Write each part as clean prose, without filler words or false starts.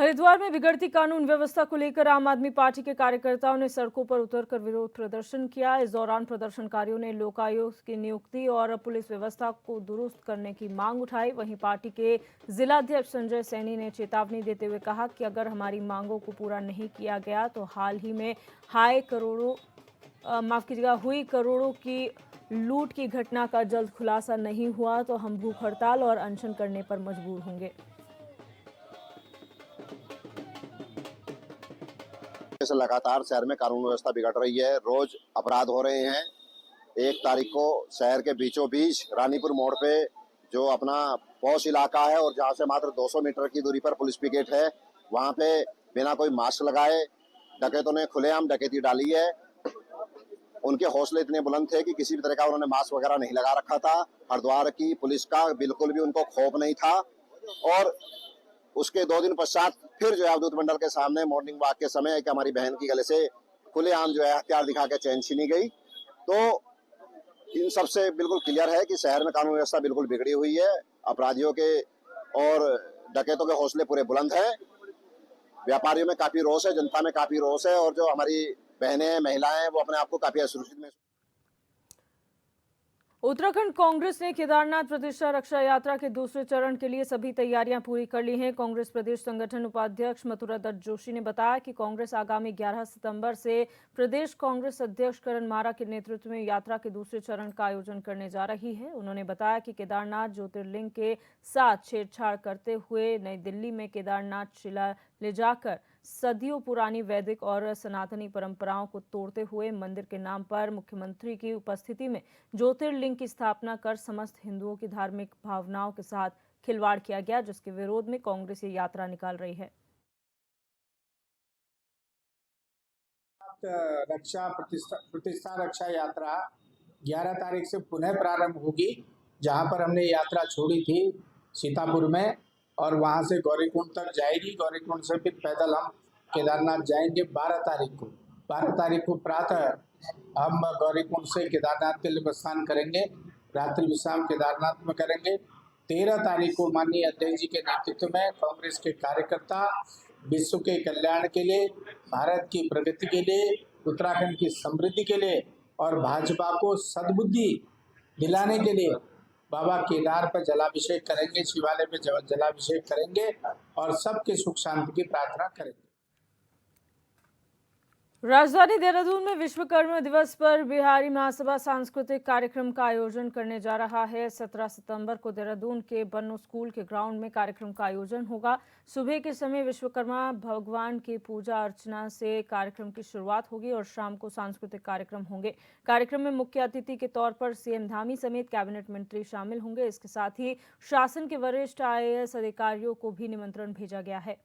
हरिद्वार में बिगड़ती कानून व्यवस्था को लेकर आम आदमी पार्टी के कार्यकर्ताओं ने सड़कों पर उतरकर विरोध प्रदर्शन किया। इस दौरान प्रदर्शनकारियों ने लोकायुक्त की नियुक्ति और पुलिस व्यवस्था को दुरुस्त करने की मांग उठाई। वहीं पार्टी के जिलाध्यक्ष संजय सैनी ने चेतावनी देते हुए कहा कि अगर हमारी मांगों को पूरा नहीं किया गया तो हाल ही में हुई करोड़ों की लूट की घटना का जल्द खुलासा नहीं हुआ तो हम भूख हड़ताल और अनशन करने पर मजबूर होंगे। लगातार शहर में कानून व्यवस्था बिगड़ रही है। रोज अपराध हो रहे हैं। 1 तारीख को शहर के बीचों बीच रानीपुर मोड़ पे जो अपना पौष इलाका है और जहां से मात्र 200 मीटर की दूरी पर पुलिस पिकेट है, वहां पे बिना कोई मास्क लगाए डकैतों ने खुलेआम डकैती डाली है। उनके हौसले इतने बुलंद थे कि किसी भी तरह का उन्होंने मास्क वगैरह नहीं लगा रखा था। हरिद्वार की पुलिस का बिल्कुल भी उनको खौफ नहीं था और उसके 2 दिन पश्चात फिर जो है अवधूत मंडल के सामने मॉर्निंग वॉक के समय एक हमारी बहन की गले से खुलेआम जो है हथियार दिखा के चैन छीनी गई। तो इन सबसे बिल्कुल क्लियर है कि शहर में कानून व्यवस्था बिल्कुल बिगड़ी हुई है। अपराधियों के और डकैतों के हौसले पूरे बुलंद हैं। व्यापारियों में काफी रोष है, जनता में काफी रोष है और जो हमारी बहनें महिलाएं वो अपने आप को काफी असुरक्षित महसूस। उत्तराखंड कांग्रेस ने केदारनाथ प्रतिष्ठा रक्षा यात्रा के दूसरे चरण के लिए सभी तैयारियां पूरी कर ली हैं। कांग्रेस प्रदेश संगठन उपाध्यक्ष मथुरा दत्त जोशी ने बताया कि कांग्रेस आगामी 11 सितंबर से प्रदेश कांग्रेस अध्यक्ष करण मारा के नेतृत्व में यात्रा के दूसरे चरण का आयोजन करने जा रही है। उन्होंने बताया कि केदारनाथ ज्योतिर्लिंग के साथ छेड़छाड़ करते हुए नई दिल्ली में केदारनाथ शिला ले जाकर सदियों पुरानी वैदिक और सनातनी परंपराओं को तोड़ते हुए मंदिर के नाम पर मुख्यमंत्री की उपस्थिति में ज्योतिर्लिंग की स्थापना कर समस्त हिंदुओं की धार्मिक भावनाओं के साथ खिलवाड़ किया गया, जिसके विरोध में कांग्रेस ये यात्रा निकाल रही है। रक्षा प्रतिष्ठा रक्षा यात्रा 11 तारीख से पुनः प्रारंभ होगी, जहां पर हमने यात्रा छोड़ी थी सीतापुर में और वहां से गौरीकुंड तक जाएगी। गौरीकुंड से फिर पैदल हम केदारनाथ जाएंगे। 12 तारीख को प्रातः हम गौरीकुंड से केदारनाथ के लिए प्रस्थान करेंगे। रात्रि विश्राम केदारनाथ में करेंगे। 13 तारीख को माननीय अध्यक्ष जी के नेतृत्व में कांग्रेस के कार्यकर्ता विश्व के कल्याण के लिए, भारत की प्रगति के लिए, उत्तराखंड की समृद्धि के लिए और भाजपा को सद्बुद्धि दिलाने के लिए बाबा केदार पर जलाभिषेक करेंगे, शिवालय पे जलाभिषेक करेंगे और सबके सुख शांति की प्रार्थना करेंगे। राजधानी देहरादून में विश्वकर्मा दिवस पर बिहारी महासभा सांस्कृतिक कार्यक्रम का आयोजन करने जा रहा है। 17 सितंबर को देहरादून के बन्नू स्कूल के ग्राउंड में कार्यक्रम का आयोजन होगा। सुबह के समय विश्वकर्मा भगवान की पूजा अर्चना से कार्यक्रम की शुरुआत होगी और शाम को सांस्कृतिक कार्यक्रम होंगे। कार्यक्रम में मुख्य अतिथि के तौर पर सीएम धामी समेत कैबिनेट मंत्री शामिल होंगे। इसके साथ ही शासन के वरिष्ठ आईएएस अधिकारियों को भी निमंत्रण भेजा गया है।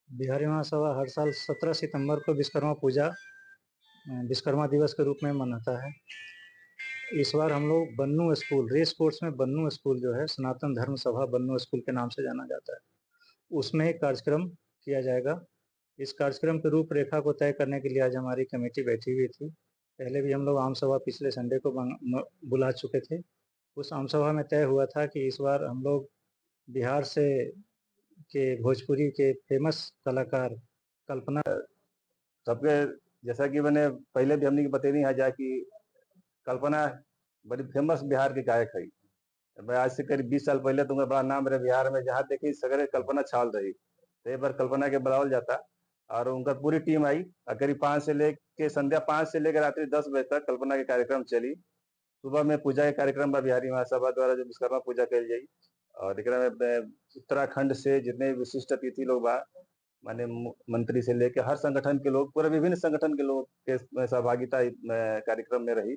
बिहारी महासभा हर साल 17 सितंबर को विश्वकर्मा दिवस के रूप में मनाता है। इस बार हम लोग बन्नू स्कूल, रेस कोर्स में बन्नू स्कूल जो है, सनातन धर्म सभा बन्नू स्कूल के नाम से जाना जाता है, उसमें एक कार्यक्रम किया जाएगा। इस कार्यक्रम के रूपरेखा को तय करने के लिए आज हमारी कमेटी बैठी हुई थी। पहले भी हम लोग आम सभा पिछले संडे को बुला चुके थे। उस आम सभा में तय हुआ था कि इस बार हम लोग बिहार से के भोजपुरी के फेमस कलाकार कल्पना सबके, जैसा कि मैंने पहले भी हमने बतेनी है जा कि कल्पना बड़ी फेमस बिहार की गायक है। मैं आज से करीब 20 साल पहले तुम्हें बड़ा नाम मेरे बिहार में जहाँ देखी सगरे कल्पना छाल रही। तो एक बार कल्पना के बुलावल जाता और उनका पूरी टीम आई और करीब 5 से लेकर संध्या 5 से लेकर रात्रि 10 बजे तक कल्पना के कार्यक्रम चली। सुबह में पूजा के कार्यक्रम बा बिहारी महासभा द्वारा जो विश्वकर्मा पूजा कल जाई और एकरा में उत्तराखंड से जितने विशिष्ट अतिथि लोग बा, माने मंत्री से लेकर हर संगठन के लोग, पूरे विभिन्न संगठन के लोग के सहभागिता कार्यक्रम में रही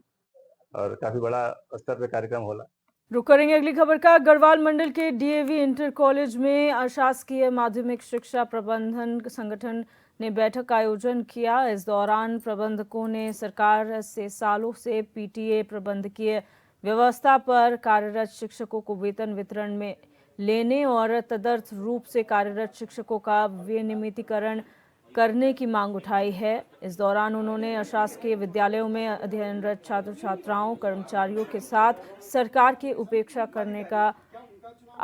और काफी बड़ा स्तर पे कार्यक्रम होला। रुक करेंगे अगली खबर का। गढ़वाल मंडल के डीएवी इंटर कॉलेज में अशासकीय माध्यमिक शिक्षा प्रबंधन संगठन ने बैठक का आयोजन किया। इस दौरान प्रबंधकों ने सरकार से सालों से पीटीए प्रबंधकीय व्यवस्था पर कार्यरत शिक्षकों को वेतन वितरण में लेने और तदर्थ रूप से कार्यरत शिक्षकों का विनियमितीकरण करने की मांग उठाई है। इस दौरान उन्होंने अशासकीय विद्यालयों में अध्ययनरत छात्र छात्राओं कर्मचारियों के साथ सरकार की उपेक्षा करने का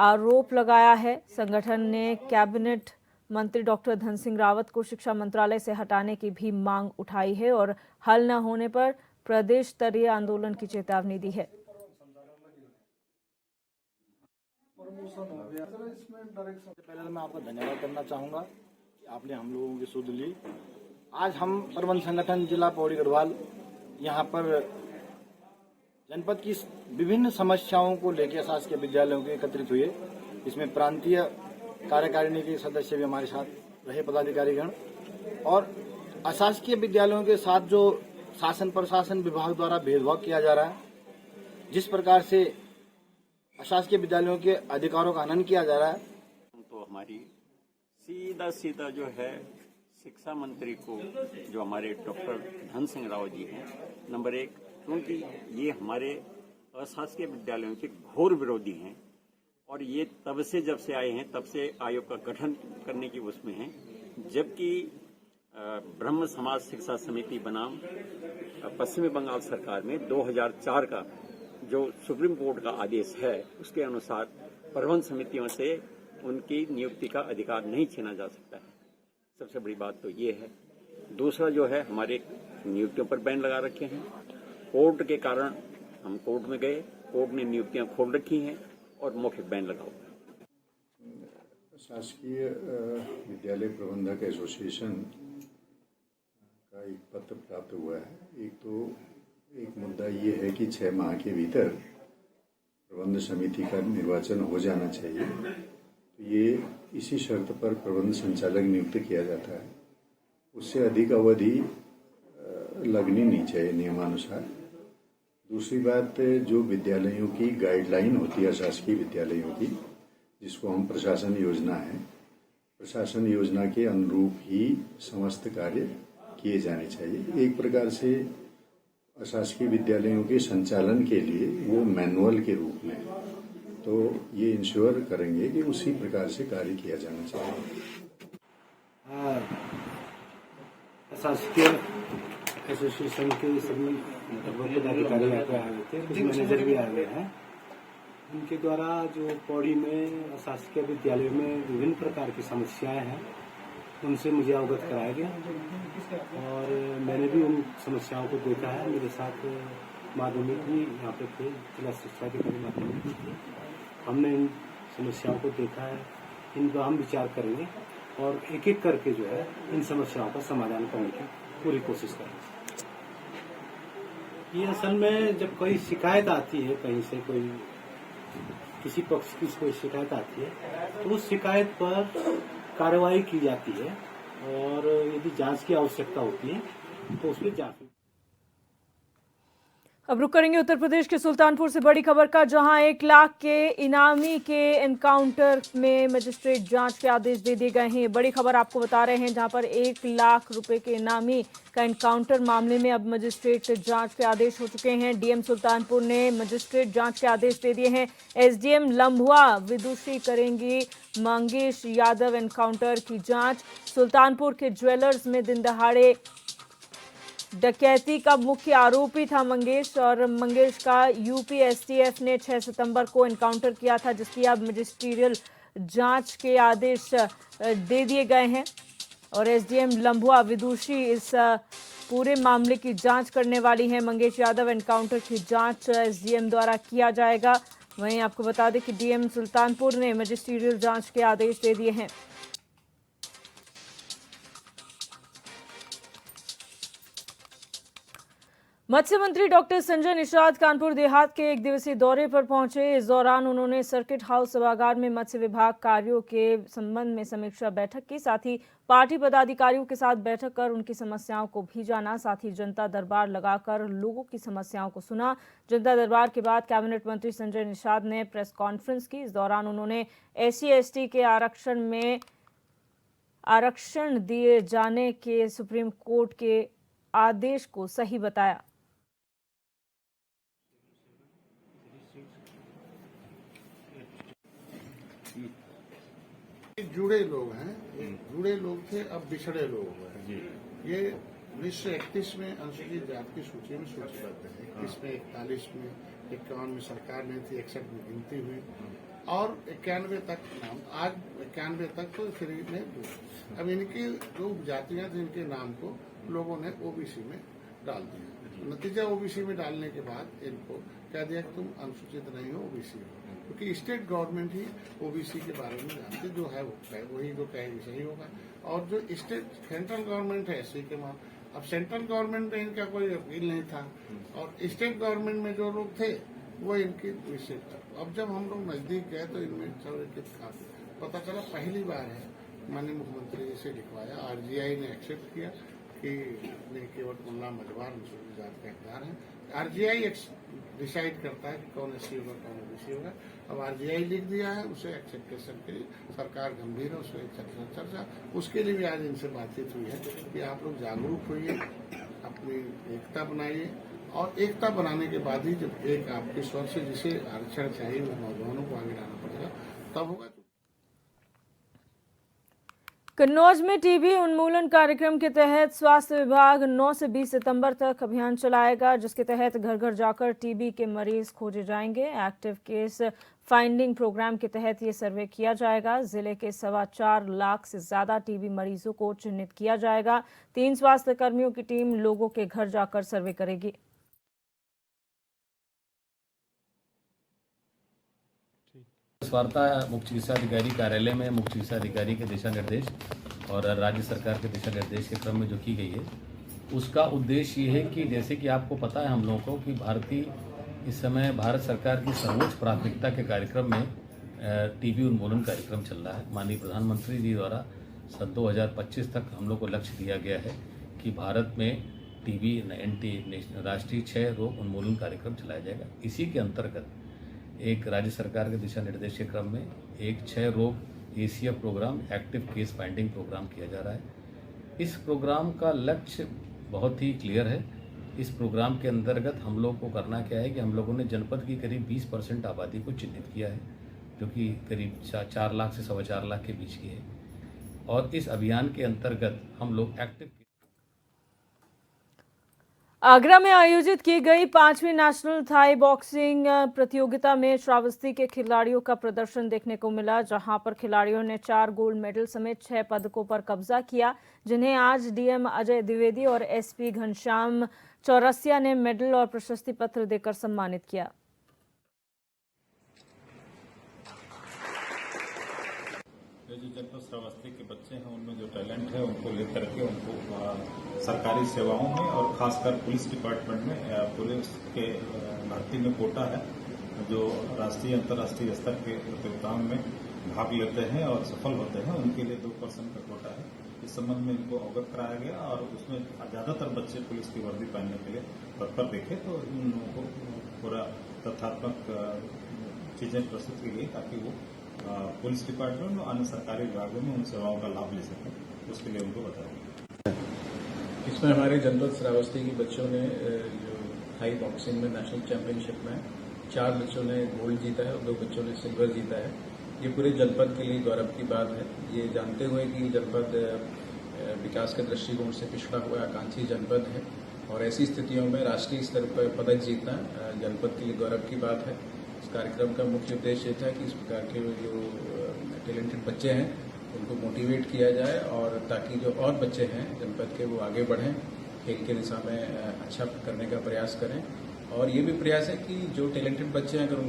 आरोप लगाया है। संगठन ने कैबिनेट मंत्री डॉक्टर धन सिंह रावत को शिक्षा मंत्रालय से हटाने की भी मांग उठाई है और हल न होने पर प्रदेश स्तरीय आंदोलन की चेतावनी दी है। पहले तो मैं आपका धन्यवाद करना चाहूँगा कि आपने हम लोगों की सुध ली। आज हम प्रबंध संगठन जिला पौड़ी गढ़वाल यहाँ पर जनपद की विभिन्न समस्याओं को लेकर शासकीय विद्यालयों के एकत्रित हुए। इसमें प्रांतीय कार्यकारिणी के सदस्य भी हमारे साथ रहे, पदाधिकारीगण, और अशासकीय विद्यालयों के साथ जो शासन प्रशासन विभाग द्वारा भेदभाव किया जा रहा है, जिस प्रकार से अशासकीय विद्यालयों के अधिकारों का हनन किया जा रहा है, तो हमारी सीधा जो है शिक्षा मंत्री को, जो हमारे डॉक्टर धन सिंह रावत जी हैं, नंबर 1, क्योंकि ये हमारे अशासकीय विद्यालयों के घोर विरोधी हैं और ये तब से जब से आए हैं तब से आयोग का गठन करने की उसमें हैं, जबकि ब्रह्म समाज शिक्षा समिति बनाम पश्चिमी बंगाल सरकार में 2004 का जो सुप्रीम कोर्ट का आदेश है उसके अनुसार प्रबंध समितियों से उनकी नियुक्ति का अधिकार नहीं छीना जा सकता है। सबसे बड़ी बात तो ये है। दूसरा जो है, हमारे नियुक्तियों पर बैन लगा रखे हैं। कोर्ट के कारण हम कोर्ट में गए, कोर्ट ने नियुक्तियां खोल रखी हैं और मौखिक बैन लगा हुआ है। शासकीय विद्यालय प्रबंधक एसोसिएशन का एक पत्र प्राप्त हुआ है। एक मुद्दा ये है कि 6 माह के भीतर प्रबंध समिति का निर्वाचन हो जाना चाहिए। तो ये इसी शर्त पर प्रबंध संचालक नियुक्त किया जाता है, उससे अधिक अवधि लगनी नहीं चाहिए नियमानुसार। दूसरी बात, जो विद्यालयों की गाइडलाइन होती है शासकीय विद्यालयों की, जिसको हम प्रशासन योजना है, प्रशासन योजना के अनुरूप ही समस्त कार्य किए जाने चाहिए। एक प्रकार से अशासकीय विद्यालयों के संचालन के लिए वो मैनुअल के रूप में, तो ये इंश्योर करेंगे कि उसी प्रकार से कार्य किया जाना चाहिए। शासकीय एसोसिएशन के सभी पदाधिकारी यहाँ पे आए थे, कुछ मैनेजर भी आए हैं। उनके द्वारा जो पौड़ी में शासकीय विद्यालयों में विभिन्न प्रकार की समस्याएं हैं, उनसे मुझे अवगत कराया गया और मैंने भी उन समस्याओं को देखा है। मेरे साथ माध्यमिक भी यहाँ पे थे, जिला शिक्षा अधिकारी माध्यमिक भी थे। हमने इन समस्याओं को देखा है, इन पर हम विचार करेंगे और एक एक करके जो है इन समस्याओं का समाधान करने की पूरी कोशिश करेंगे। ये असल में जब कोई शिकायत आती है, कहीं से कोई किसी पक्ष की कोई शिकायत आती है, तो उस शिकायत पर कार्रवाई की जाती है और यदि जांच की आवश्यकता होती है तो उसमें जांच। अब रुक करेंगे उत्तर प्रदेश के सुल्तानपुर से बड़ी खबर का, जहां 1 लाख के इनामी के एनकाउंटर में मजिस्ट्रेट जांच के आदेश दे दिए गए हैं। बड़ी खबर आपको बता रहे हैं, जहां पर 1 लाख रुपए के इनामी का एनकाउंटर मामले में अब मजिस्ट्रेट जांच के आदेश हो चुके हैं। डीएम सुल्तानपुर ने मजिस्ट्रेट जांच के आदेश दे दिए हैं। एसडीएम लम्भुआ विदुषी करेंगी मंगेश यादव एनकाउंटर की जांच। सुल्तानपुर के ज्वेलर्स में दिन दहाड़े डकैती का मुख्य आरोपी था मंगेश, और मंगेश का यूपी एसटीएफ ने 6 सितंबर को एनकाउंटर किया था, जिसकी अब मजिस्ट्रियल जांच के आदेश दे दिए गए हैं। और एसडीएम लम्भुआ विदुषी इस पूरे मामले की जांच करने वाली हैं। मंगेश यादव एनकाउंटर की जांच एसडीएम द्वारा किया जाएगा। वहीं आपको बता दें कि डीएम सुल्तानपुर ने मजिस्ट्रियल जांच के आदेश दे दिए हैं। मत्स्य मंत्री डॉक्टर संजय निषाद कानपुर देहात के 1 दिवसीय दौरे पर पहुंचे। इस दौरान उन्होंने सर्किट हाउस सभागार में मत्स्य विभाग कार्यों के संबंध में समीक्षा बैठक की। साथ ही पार्टी पदाधिकारियों के साथ बैठक कर उनकी समस्याओं को भी जाना। साथ ही जनता दरबार लगाकर लोगों की समस्याओं को सुना। जनता दरबार के बाद कैबिनेट मंत्री संजय निषाद ने प्रेस कॉन्फ्रेंस की। इस दौरान उन्होंने SC/ST के आरक्षण में आरक्षण दिए जाने के सुप्रीम कोर्ट के आदेश को सही बताया। जुड़े लोग हैं, ये जुड़े लोग थे, अब बिछड़े लोग हैं। ये 1931 में अनुसूचित जाति की सूची में सूचीबद्ध है, 21 में, 41 में, 51 में सरकार नहीं थी, 61 में गिनती हुई और 91 तक नाम, आज 91 तक तो फ्री में दो। अब इनकी जो जातियां थी इनके नाम को लोगों ने ओबीसी में डाल दिया। नतीजा ओबीसी में डालने के बाद इनको कह दिया कि तुम अनुसूचित नहीं हो, ओबीसी हो, क्योंकि स्टेट गवर्नमेंट ही ओबीसी के बारे में जानती, जो है वही जो कहेगी सही होगा। और जो स्टेट सेंट्रल गवर्नमेंट है एससी के वहाँ, अब सेंट्रल गवर्नमेंट में इनका कोई अपील नहीं था और स्टेट गवर्नमेंट में जो लोग थे वो इनकी निषेध था। अब जब हम लोग नजदीक गए तो इनमें पता चला पहली बार है, माननीय मुख्यमंत्री जी से लिखवाया, आरजीआई ने एक्सेप्ट किया कि नहीं, केवल मुल्ला मजबार अनुसूचित जाति का हकदार है। आरजीआई डिसाइड करता है कि कौन एससी होगा कौन ओबीसी होगा। अब आरजीआई लिख दिया है, उसे एक्सेप्टेशन के लिए सरकार गंभीर है, उसमें चर्चा उसके लिए भी आज इनसे बातचीत हुई है कि आप लोग जागरूक होइए, अपनी एकता बनाइए और एकता बनाने के बाद ही जब एक आपके स्वर से जिसे आरक्षण चाहिए वो नौजवानों को आगे लाना पड़ेगा, तब होगा। कन्नौज में टीबी उन्मूलन कार्यक्रम के तहत स्वास्थ्य विभाग 9 से 20 सितंबर तक अभियान चलाएगा, जिसके तहत घर घर जाकर टीबी के मरीज खोजे जाएंगे। एक्टिव केस फाइंडिंग प्रोग्राम के तहत ये सर्वे किया जाएगा। जिले के 4.25 लाख से ज्यादा टीबी मरीजों को चिन्हित किया जाएगा। 3 स्वास्थ्य कर्मियों की टीम लोगों के घर जाकर सर्वे करेगी। वार्ता मुख्य चिकित्सा अधिकारी कार्यालय में मुख्य चिकित्सा अधिकारी के दिशा निर्देश और राज्य सरकार के दिशा निर्देश के क्रम में जो की गई है, उसका उद्देश्य ये है कि जैसे कि आपको पता है हम लोगों को कि इस समय भारत सरकार की सर्वोच्च प्राथमिकता के कार्यक्रम में टीबी उन्मूलन कार्यक्रम चल रहा है। माननीय प्रधानमंत्री जी द्वारा सन 2025 तक हम लोग को लक्ष्य दिया गया है कि भारत में टीबी राष्ट्रीय क्षय रोग उन्मूलन कार्यक्रम चलाया जाएगा। इसी के अंतर्गत एक राज्य सरकार के दिशा निर्देश के क्रम में एक क्षय रोग ACF programme, active case finding programme किया जा रहा है। इस प्रोग्राम का लक्ष्य बहुत ही क्लियर है। इस प्रोग्राम के अंतर्गत हम लोग को करना क्या है कि हम लोगों ने जनपद की करीब 20% आबादी को चिन्हित किया है, जो कि करीब 4 लाख से 4.25 लाख के बीच की है। और इस अभियान के अंतर्गत हम लोग एक्टिव आगरा में आयोजित की गई 5वीं नेशनल थाई बॉक्सिंग प्रतियोगिता में श्रावस्ती के खिलाड़ियों का प्रदर्शन देखने को मिला, जहां पर खिलाड़ियों ने 4 गोल्ड मेडल समेत 6 पदकों पर कब्जा किया, जिन्हें आज डीएम अजय द्विवेदी और एसपी घनश्याम चौरसिया ने मेडल और प्रशस्ति पत्र देकर सम्मानित किया। जो जनपद श्रावस्ती के बच्चे हैं उनमें जो टैलेंट है उनको लेकर के उनको सरकारी सेवाओं में और खासकर पुलिस डिपार्टमेंट में पुलिस के भर्ती में कोटा है, जो राष्ट्रीय अंतर्राष्ट्रीय स्तर के प्रतियोगिताओं में भाग लेते हैं और सफल होते हैं, उनके लिए 2% का कोटा है। इस संबंध में इनको अवगत कराया गया और उसमें ज्यादातर बच्चे पुलिस की वर्दी पहनने के लिए तत्पर देखे, तो इन लोगों को पूरा तथ्यात्मक चीजें प्रस्तुत की गई ताकि वो पुलिस डिपार्टमेंट और अन्य सरकारी विभागों में उन सेवाओं का लाभ ले सकें, उसके लिए उनको बताया। इसमें हमारे जनपद श्रावस्ती के बच्चों ने जो थाई बॉक्सिंग में नेशनल चैंपियनशिप में 4 बच्चों ने गोल्ड जीता है और 2 बच्चों ने सिल्वर जीता है। ये पूरे जनपद के लिए गौरव की बात है। ये जानते हुए कि जनपद विकास के दृष्टिकोण से पिछड़ा हुआ आकांक्षी जनपद है और ऐसी स्थितियों में राष्ट्रीय स्तर पर पदक जीतना जनपद के लिए गौरव की बात है। इस कार्यक्रम का मुख्य उद्देश्य ये था कि इस प्रकार के जो टैलेंटेड बच्चे हैं उनको मोटिवेट किया जाए और ताकि जो और बच्चे हैं जनपद के वो आगे बढ़ें, खेल के दिशा में अच्छा करने का प्रयास करें। और ये भी प्रयास है कि जो टैलेंटेड बच्चे हैं अगर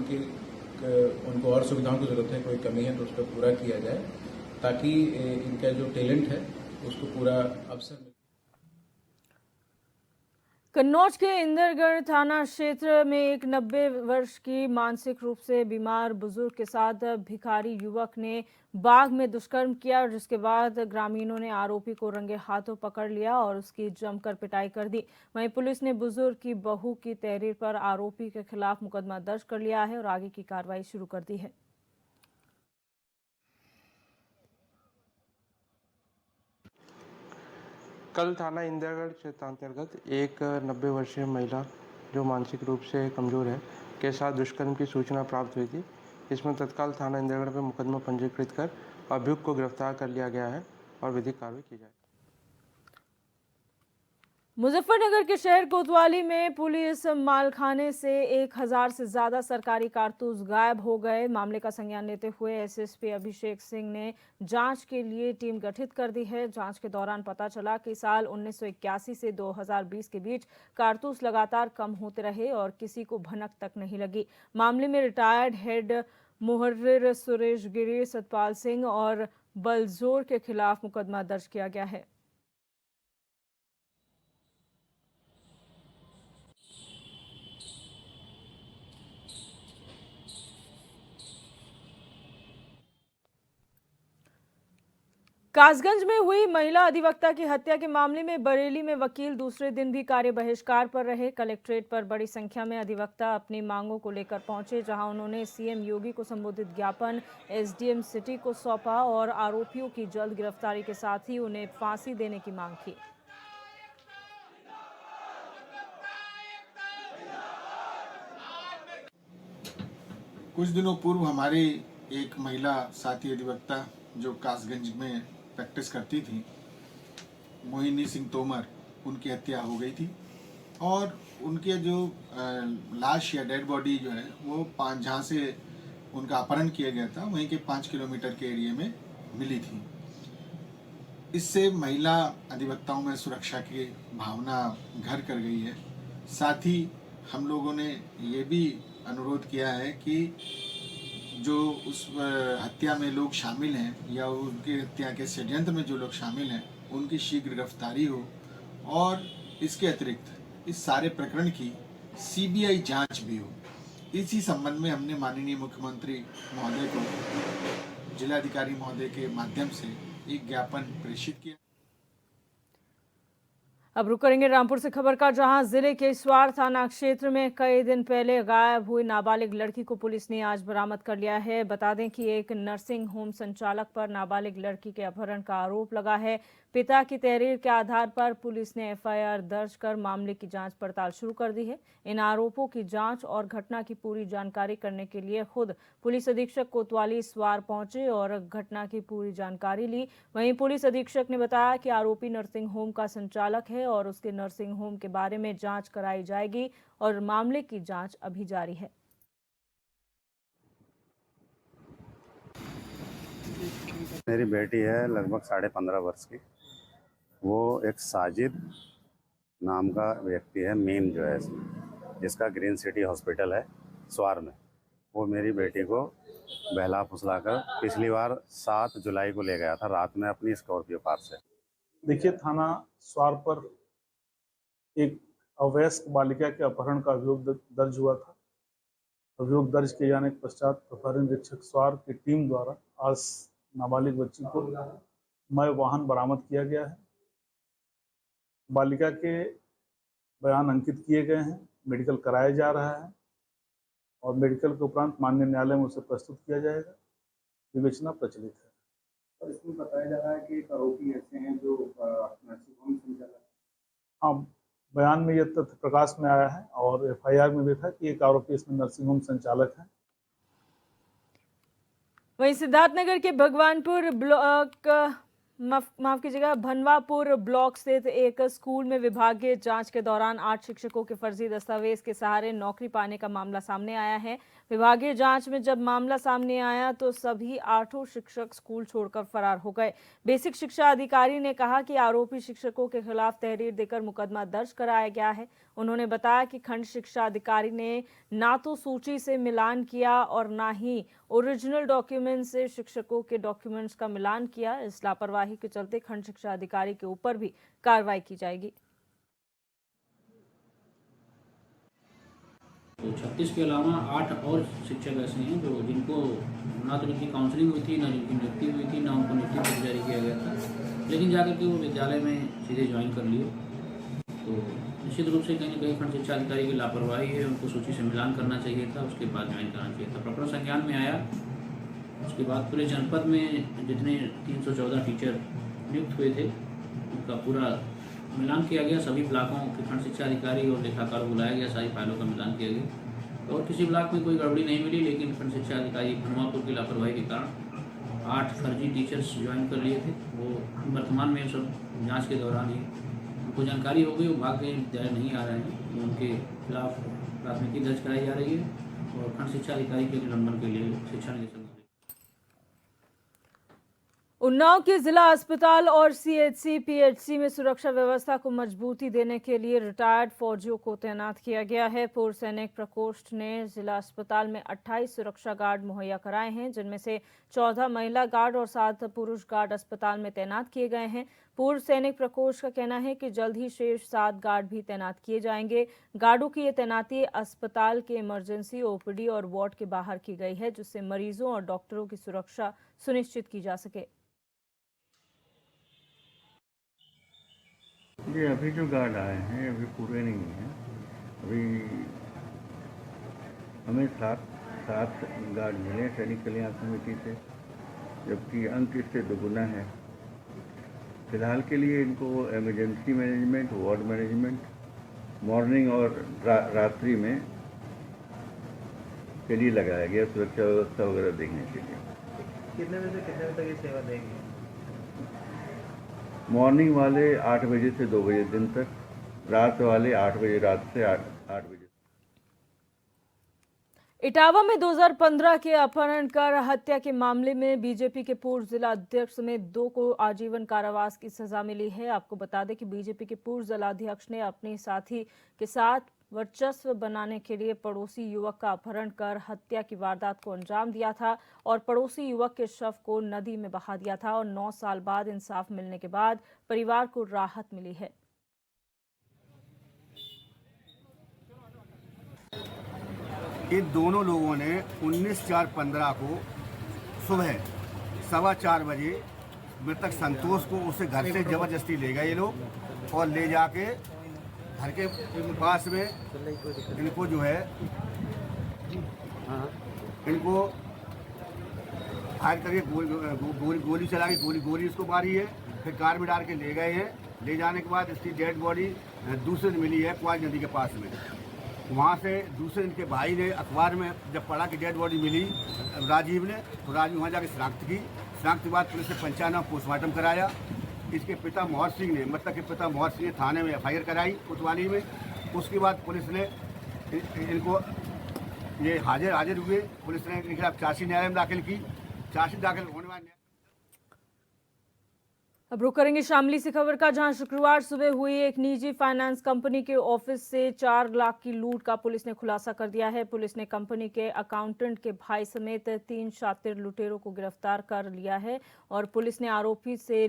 उनको और सुविधाओं की जरूरत है, कोई कमी है तो उसको पूरा किया जाए ताकि इनका जो टैलेंट है उसको पूरा अवसर मिले। कन्नौज के इंदरगढ़ थाना क्षेत्र में एक 90 वर्ष की मानसिक रूप से बीमार बुजुर्ग के साथ भिखारी युवक ने बाग में दुष्कर्म किया, जिसके बाद ग्रामीणों ने आरोपी को रंगे हाथों पकड़ लिया और उसकी जमकर पिटाई कर दी। वहीं पुलिस ने बुजुर्ग की बहू की तहरीर पर आरोपी के खिलाफ मुकदमा दर्ज कर लिया है और आगे की कार्रवाई शुरू कर दी है। कल थाना इंदिरागढ़ क्षेत्र अंतर्गत एक 90 वर्षीय महिला जो मानसिक रूप से कमज़ोर है के साथ दुष्कर्म की सूचना प्राप्त हुई थी। इसमें तत्काल थाना इंदिरागढ़ में मुकदमा पंजीकृत कर अभियुक्त को गिरफ्तार कर लिया गया है और विधिक कार्रवाई की जाएगी। मुजफ्फरनगर के शहर कोतवाली में पुलिस मालखाने से 1000 से ज्यादा सरकारी कारतूस गायब हो गए। मामले का संज्ञान लेते हुए एसएसपी अभिषेक सिंह ने जांच के लिए टीम गठित कर दी है। जांच के दौरान पता चला कि साल 1981 से 2020 के बीच कारतूस लगातार कम होते रहे और किसी को भनक तक नहीं लगी। मामले में रिटायर्ड हेड मुहर्रिर सुरेश गिरी, सतपाल सिंह और बलजोर के खिलाफ मुकदमा दर्ज किया गया है। कासगंज में हुई महिला अधिवक्ता की हत्या के मामले में बरेली में वकील दूसरे दिन भी कार्य बहिष्कार पर रहे। कलेक्ट्रेट पर बड़ी संख्या में अधिवक्ता अपनी मांगों को लेकर पहुंचे, जहां उन्होंने सीएम योगी को संबोधित ज्ञापन एसडीएम सिटी को सौंपा और आरोपियों की जल्द गिरफ्तारी के साथ ही उन्हें फांसी देने की मांग की। कुछ दिनों पूर्व हमारी एक महिला साथी अधिवक्ता जो कासगंज में प्रैक्टिस करती थी, मोहिनी सिंह तोमर, उनकी हत्या हो गई थी और उनके जो लाश या डेड बॉडी जो है वो जहाँ से उनका अपहरण किया गया था वहीं के 5 किलोमीटर के एरिया में मिली थी। इससे महिला अधिवक्ताओं में सुरक्षा की भावना घर कर गई है। साथ ही हम लोगों ने ये भी अनुरोध किया है कि जो उस हत्या में लोग शामिल हैं या उनकी हत्या के षड्यंत्र में जो लोग शामिल हैं उनकी शीघ्र गिरफ्तारी हो और इसके अतिरिक्त इस सारे प्रकरण की सीबीआई जांच भी हो। इसी संबंध में हमने माननीय मुख्यमंत्री महोदय को जिलाधिकारी महोदय के माध्यम से एक ज्ञापन प्रेषित किया। अब रुक करेंगे रामपुर से खबर का, जहां जिले के इसवार थाना क्षेत्र में कई दिन पहले गायब हुई नाबालिग लड़की को पुलिस ने आज बरामद कर लिया है। बता दें कि एक नर्सिंग होम संचालक पर नाबालिग लड़की के अपहरण का आरोप लगा है। पिता की तहरीर के आधार पर पुलिस ने एफआईआर दर्ज कर मामले की जांच पड़ताल शुरू कर दी है। इन आरोपों की जांच और घटना की पूरी जानकारी करने के लिए खुद पुलिस अधीक्षक कोतवाली इसवार पहुंचे और घटना की पूरी जानकारी ली। वहीं पुलिस अधीक्षक ने बताया कि आरोपी नर्सिंग होम का संचालक है और उसके नर्सिंग होम के बारे में जांच कराई जाएगी और मामले की जांच अभी जारी है। मेरी बेटी है लगभग 15.5 वर्ष की। वो एक साजिद नाम का व्यक्ति है, मीम जो है जिसका ग्रीन सिटी हॉस्पिटल है स्वार में। वो मेरी बेटी को बहला फुसलाकर पिछली बार 7 जुलाई को ले गया था रात में अपनी स्कॉर्पियो कार से। देखिए, थाना स्वार पर एक अवयस्क बालिका के अपहरण का अभियोग दर्ज हुआ था। अभियोग दर्ज किए जाने के पश्चात प्रभारी निरीक्षक स्वार की टीम द्वारा आज नाबालिग बच्ची को मय वाहन बरामद किया गया है। बालिका के बयान अंकित किए गए हैं, मेडिकल कराया जा रहा है और मेडिकल के उपरांत माननीय न्यायालय में उसे प्रस्तुत किया जाएगा। विवेचना प्रचलित है। और इसमें बताया जा रहा है कि एक आरोपी ऐसे हैं जो नर्सिंग होम संचालक। हाँ, बयान में यह तथ्य प्रकाश में आया है और एफआईआर में भी था कि एक आरोपी इसमें नर्सिंग होम संचालक है। वहीं सिद्धार्थनगर के भगवानपुर ब्लॉक माफ कीजिएगा भनवापुर ब्लॉक स्थित एक स्कूल में विभागीय जांच के दौरान 8 शिक्षकों के फर्जी दस्तावेज के सहारे नौकरी पाने का मामला सामने आया है। विभागीय जांच में जब मामला सामने आया तो सभी 8 शिक्षक स्कूल छोड़कर फरार हो गए। बेसिक शिक्षा अधिकारी ने कहा कि आरोपी शिक्षकों के खिलाफ तहरीर देकर मुकदमा दर्ज कराया गया है। उन्होंने बताया कि खंड शिक्षा अधिकारी ने ना तो सूची से मिलान किया और ना ही ओरिजिनल डॉक्यूमेंट से शिक्षकों के डॉक्यूमेंट्स का मिलान किया। इस लापरवाही के चलते खंड शिक्षा अधिकारी के ऊपर भी कार्रवाई की जाएगी। तो 36 के अलावा 8 और शिक्षक ऐसे हैं जो जिनको ना तो जिनकी काउंसलिंग हुई थी, ना जिनकी नियुक्ति हुई थी, ना उनको नियुक्ति पत्र जारी किया गया था, लेकिन जाकर के वो विद्यालय में सीधे ज्वाइन कर लिए। तो निश्चित रूप से कहीं ना कहीं खंड शिक्षा अधिकारी की लापरवाही है। उनको सूची से मिलान करना चाहिए था, उसके बाद ज्वाइन करना चाहिए था। प्रकरण संज्ञान में आया। उसके बाद पूरे जनपद में जितने 314 टीचर नियुक्त हुए थे उनका पूरा मिलान किया गया। सभी ब्लॉकों के खंड शिक्षा अधिकारी और लेखाकार बुलाया गया, सारी फाइलों का मिलान किया गया और किसी ब्लॉक में कोई गड़बड़ी नहीं मिली, लेकिन खंड शिक्षा अधिकारी हनुमापुर की लापरवाही के कारण 8 फर्जी टीचर्स ज्वाइन कर लिए थे। वो वर्तमान में सब जांच के दौरान ही उनको जानकारी हो गई, वो भाग गए, विद्यालय नहीं आ रहे हैं। उनके खिलाफ प्राथमिकी दर्ज कराई जा रही है और खंड शिक्षा अधिकारी के निलंबन के लिए शिक्षा निदेशक। उन्नाव के जिला अस्पताल और सीएचसी पीएचसी में सुरक्षा व्यवस्था को मजबूती देने के लिए रिटायर्ड फौजियों को तैनात किया गया है। पूर्व सैनिक प्रकोष्ठ ने जिला अस्पताल में 28 सुरक्षा गार्ड मुहैया कराए हैं, जिनमें से 14 महिला गार्ड और 7 पुरुष गार्ड अस्पताल में तैनात किए गए हैं। पूर्व सैनिक प्रकोष्ठ का कहना है कि जल्द ही शेष 7 गार्ड भी तैनात किए जाएंगे। गार्डों की ये तैनाती अस्पताल के इमरजेंसी ओपीडी और वार्ड के बाहर की गई है, जिससे मरीजों और डॉक्टरों की सुरक्षा सुनिश्चित की जा सके। ये अभी जो गार्ड आए हैं अभी पूरे नहीं हैं। अभी हमें 7 गार्ड मिले सैनिक कल्याण समिति से, जबकि अंक इससे दोगुना है। फिलहाल के लिए इनको emergency management, ward management, morning और रात्रि में के लिए लगाया गया, सुरक्षा व्यवस्था वगैरह देखने के लिए। कितने बजे से कितने बजे तक ये सेवा देंगे? मॉर्निंग वाले 8 बजे से 2 बजे दिन तक, रात वाले 8 बजे रात से 8 बजे। इटावा में 2015 के अपहरण कर हत्या के मामले में बीजेपी के पूर्व जिला अध्यक्ष समेत 2 को आजीवन कारावास की सजा मिली है। आपको बता दें कि बीजेपी के पूर्व जिलाध्यक्ष ने अपने साथी के साथ वर्चस्व बनाने के लिए पड़ोसी युवक का अपहरण कर हत्या की वारदात को अंजाम दिया था और पड़ोसी युवक के शव को नदी में बहा दिया था और 9 साल बाद इंसाफ मिलने के बाद परिवार को राहत मिली है। इन दोनों लोगों ने 19/4/15 को सुबह 4:15 बजे मृतक संतोष को उससे घर से जबरदस्ती ले गए ये लोग और ले जाके घर के पास में इनको जो है इनको फायर करके गोली चला के गोली उसको मारी है। फिर कार में डाल के ले गए हैं। ले जाने के बाद इसकी डेड बॉडी दूसरे दिन मिली है क्वाई नदी के पास में। वहाँ से दूसरे दिन के भाई ने अखबार में जब पढ़ा कि डेड बॉडी मिली राजीव ने, तो राजीव वहाँ जाके शनाख्त की। शनाख्त के बाद पुलिस ने 95 पोस्टमार्टम कराया। इसके पिता मोहर सिंह ने, मतलब के पिता मोहर सिंह ने थाने में FIR कराई कोतवाली में। उसके बाद पुलिस ने इनको ये हाजिर हुए। पुलिस ने इनके खिलाफ चार्जशीट न्यायालय में दाखिल की। चार्जशीट दाखिल होने वाले। अब रुक करेंगे शामली से खबर का, जहां शुक्रवार सुबह हुई एक निजी फाइनेंस कंपनी के ऑफिस से 4 लाख की लूट का पुलिस ने खुलासा कर दिया है। पुलिस ने कंपनी के अकाउंटेंट के भाई समेत 3 शातिर लुटेरों को गिरफ्तार कर लिया है और पुलिस ने आरोपी से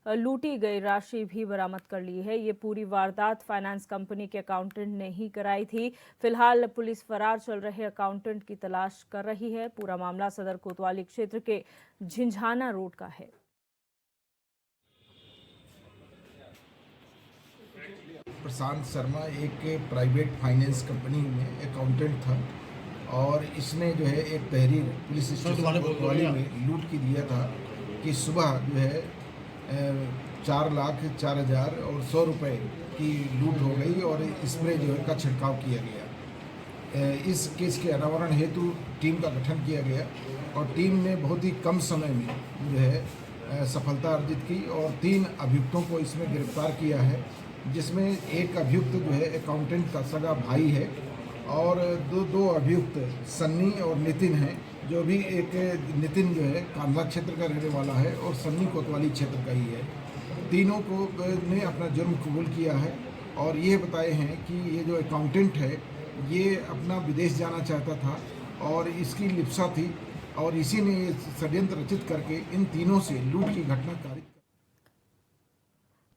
लूटी गई राशि भी बरामद कर ली है। ये पूरी वारदात फाइनेंस कंपनी के अकाउंटेंट ने ही कराई थी। फिलहाल पुलिस फरार चल रहे अकाउंटेंट की तलाश कर रही है। पूरा मामला सदर कोतवाली क्षेत्र के झिंझाना रोड का है। प्रशांत शर्मा एक प्राइवेट फाइनेंस कंपनी में अकाउंटेंट था और इसने जो है एक तहरीर पुलिस स्टेशन कोतवाली में लूट की दिया था कि सुबह जो है 4,04,000 और 100 रुपये की लूट हो गई और स्प्रे जो है का छिड़काव किया गया। इस केस के अनावरण हेतु टीम का गठन किया गया और टीम ने बहुत ही कम समय में जो है सफलता अर्जित की और 3 अभियुक्तों को इसमें गिरफ्तार किया है, जिसमें एक अभियुक्त जो है अकाउंटेंट का सगा भाई है और दो अभियुक्त सन्नी और नितिन हैं, जो भी एक नितिन जो है कांधला क्षेत्र का रहने वाला है और सन्नी कोतवाली क्षेत्र का ही है। तीनों को ने अपना जुर्म कबूल किया है और ये बताए हैं कि ये जो अकाउंटेंट है ये अपना विदेश जाना चाहता था और इसकी लिप्सा थी और इसी ने ये षड्यंत्र रचित करके इन तीनों से लूट की घटना कारित।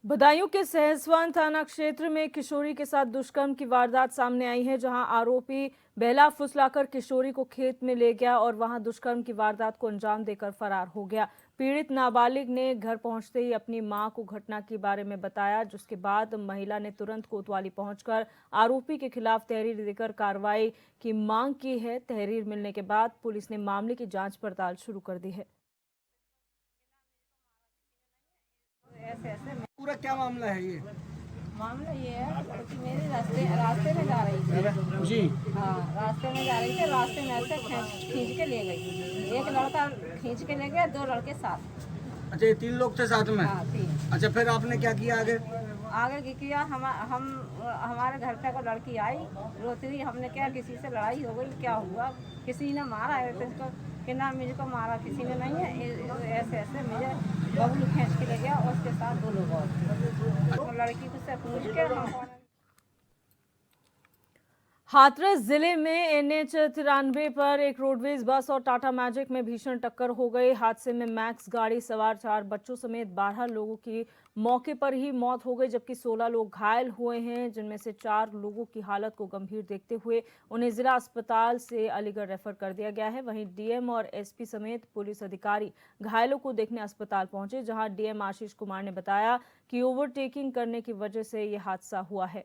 बदायूं के सहसवान थाना क्षेत्र में किशोरी के साथ दुष्कर्म की वारदात सामने आई है, जहां आरोपी बेला फुसलाकर किशोरी को खेत में ले गया और वहां दुष्कर्म की वारदात को अंजाम देकर फरार हो गया। पीड़ित नाबालिग ने घर पहुंचते ही अपनी मां को घटना के बारे में बताया, जिसके बाद महिला ने तुरंत कोतवाली पहुंचकर आरोपी के खिलाफ तहरीर देकर कार्रवाई की मांग की है। तहरीर मिलने के बाद पुलिस ने मामले की जाँच पड़ताल शुरू कर दी है। पूरा क्या मामला है ये? मामला ये है कि मेरे रास्ते में जा रही थी जी। हाँ, रास्ते में जा रही थी, रास्ते में ऐसे खींच के ले गई। एक लड़का खींच के ले गया, 2 लड़के साथ। अच्छा, ये 3 लोग थे साथ में? हाँ, 3। अच्छा, फिर आपने क्या किया आगे? आगे की किया, हम हमारे घर पे को लड़की आई रोती हुई। हमने क्या, किसी से लड़ाई हो गई, क्या हुआ, किसी ने मारा है तो कि ना मुझको मारा किसी ने नहीं है, ऐसे ऐसे मुझे बबलू खींच के ले गया और उसके साथ 2 लोग और थे। तो लड़की को से पूछ के हम हाथरस जिले में NH 93 पर एक रोडवेज बस और टाटा मैजिक में भीषण टक्कर हो गई। हादसे में मैक्स गाड़ी सवार 4 बच्चों समेत 12 लोगों की मौके पर ही मौत हो गई, जबकि 16 लोग घायल हुए हैं, जिनमें से 4 लोगों की हालत को गंभीर देखते हुए उन्हें जिला अस्पताल से अलीगढ़ रेफर कर दिया गया है। वहीं DM और SP समेत पुलिस अधिकारी घायलों को देखने अस्पताल पहुंचे, जहां DM आशीष कुमार ने बताया कि ओवरटेकिंग करने की वजह से यह हादसा हुआ है।